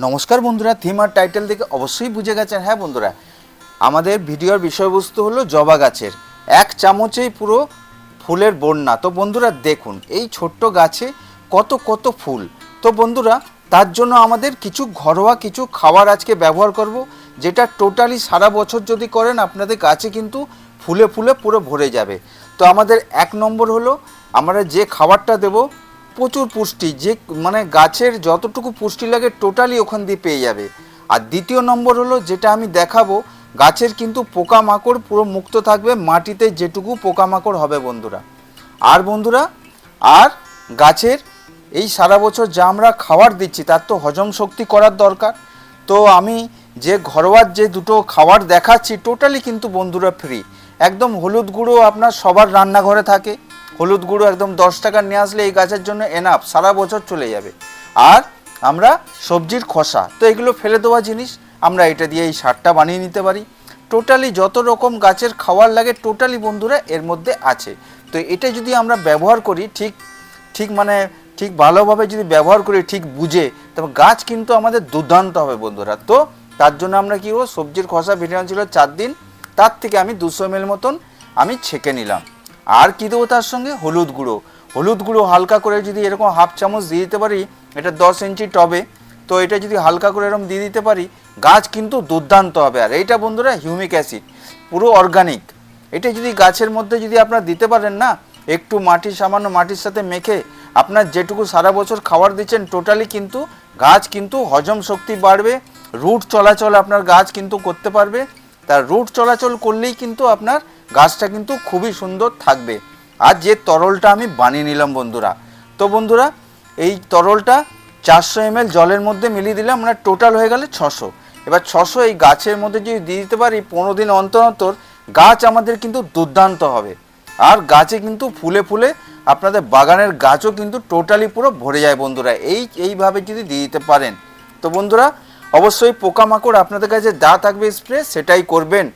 নমস্কার বন্ধুরা, থিম আর টাইটেল দেখে অবশ্যই বুঝে গেছেন। হ্যাঁ বন্ধুরা, আমাদের ভিডিওর বিষয়বস্তু হলো জবা গাছের এক চামচেই পুরো ফুলের বন্যা। তো বন্ধুরা দেখুন এই ছোট্ট গাছে কত কত ফুল। তো বন্ধুরা তার জন্য আমাদের কিছু ঘরোয়া কিছু খাবার আজকে ব্যবহার করব, যেটা টোটালি সারা বছর যদি করেন আপনাদের গাছে কিন্তু ফুলে ফুলে পুরো ভরে যাবে। তো আমাদের এক নম্বর হলো আমরা যে খাবারটা দেব প্রচুর পুষ্টি, যে মানে গাছের যতটুকু পুষ্টি লাগে টোটালি ওখান দিয়ে পেয়ে যাবে। আর দ্বিতীয় নম্বর হলো যেটা আমি দেখাবো, গাছের কিন্তু পোকামাকড় পুরো মুক্ত থাকবে, মাটিতে যেটুকু পোকামাকড় হবে বন্ধুরা। আর বন্ধুরা আর গাছের এই সারা বছর যা আমরা খাবার দিচ্ছি তার তো হজম শক্তি করার দরকার। তো আমি যে ঘরোয়ার যে দুটো খাবার দেখাচ্ছি টোটালি কিন্তু বন্ধুরা ফ্রি। একদম হলুদ গুঁড়ো আপনার সবার রান্নাঘরে থাকে, হলুদ গুঁড়ো একদম 10 টাকা নিয়ে আসলে এই গাছের জন্য এনাফ, সারা বছর চলে যাবে। আর আমরা সবজির খোসা, তো এগুলো ফেলে দেওয়া জিনিস, আমরা এটা দিয়ে এই সারটা বানিয়ে নিতে পারি। টোটালি যত রকম গাছের খাবার লাগে টোটালি বন্ধুরা এর মধ্যে আছে। তো এটা যদি আমরা ব্যবহার করি ঠিক ঠিক মানে ঠিক ভালোভাবে যদি ব্যবহার করি ঠিক বুঝে, তবে গাছ কিন্তু আমাদের দুর্দান্ত হবে বন্ধুরা। তো তার জন্য আমরা কী করবো, সবজির খোসা ভিটামিন ছিল 4 দিন, তার থেকে আমি 200 ml মতন আমি ছেঁকে নিলাম। আর কী দেবো তার সঙ্গে, হলুদ গুঁড়ো। হলুদ গুঁড়ো হালকা করে যদি এরকম হাফ চামচ দিয়ে দিতে পারি, এটা 10 ইঞ্চি টবে, তো এটা যদি হালকা করে এরকম দিয়ে দিতে পারি গাছ কিন্তু দুর্দান্ত হবে। আর এইটা বন্ধুরা হিউমিক অ্যাসিড, পুরো অর্গানিক। এটা যদি গাছের মধ্যে যদি আপনারা দিতে পারেন না, একটু মাটি সামান্য মাটির সাথে মেখে আপনার যেটুকু সারা বছর খাবার দিচ্ছেন টোটালি কিন্তু গাছ কিন্তু হজম শক্তি বাড়বে, রুট চলাচল আপনার গাছ কিন্তু করতে পারবে। তার রুট চলাচল করলেই কিন্তু আপনার গাছটা কিন্তু খুবই সুন্দর থাকবে। আর যে তরলটা আমি বানিয়ে নিলাম বন্ধুরা, তো বন্ধুরা এই তরলটা 400 ml জলের মধ্যে মিলিয়ে দিলাম, মানে টোটাল হয়ে গেলে 600। এবার 600 এই গাছের মধ্যে যদি দিয়ে দিতে পারি 15 দিন অন্তর অন্তর, গাছ আমাদের কিন্তু দুর্দান্ত হবে। আর গাছে কিন্তু ফুলে ফুলে আপনাদের বাগানের গাছও কিন্তু টোটালি পুরো ভরে যায় বন্ধুরা, এইভাবে যদি দিয়ে দিতে পারেন। তো বন্ধুরা অবশ্যই পোকামাকড় আপনাদের কাছে যা থাকবে স্প্রে সেটাই করবেন।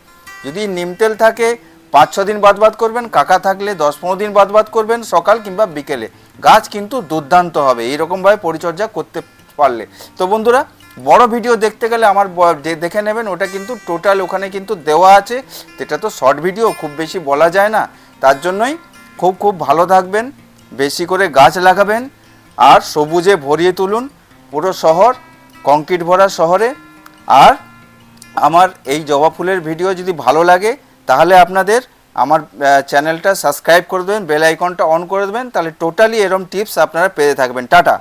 যদি নিম তেল থাকে 5-6 দিন বাদ করবেন, কাকা থাকলে 10-15 দিন বাদ করবেন, সকাল কিংবা বিকেলে। গাছ কিন্তু দুর্দান্ত হবে এইরকমভাবে পরিচর্যা করতে পারলে। তো বন্ধুরা বড় ভিডিও দেখতে গেলে আমার যে দেখে নেবেন, ওটা কিন্তু টোটাল ওখানে কিন্তু দেওয়া আছে। এটা তো শর্ট ভিডিও, খুব বেশি বলা যায় না, তার জন্যই খুব ভালো থাকবেন, বেশি করে গাছ লাগাবেন আর সবুজে ভরিয়ে তুলুন পুরো শহর, কংক্রিট ভরা শহরে। আর আমার এই জবা ফুলের ভিডিও যদি ভালো লাগে তাহলে আপনাদের আমার চ্যানেলটা সাবস্ক্রাইব করে দেবেন, বেল আইকনটা অন করে দেবেন, তাহলে টোটালি এরকম টিপস আপনারা পেতে থাকবেন। টাটা।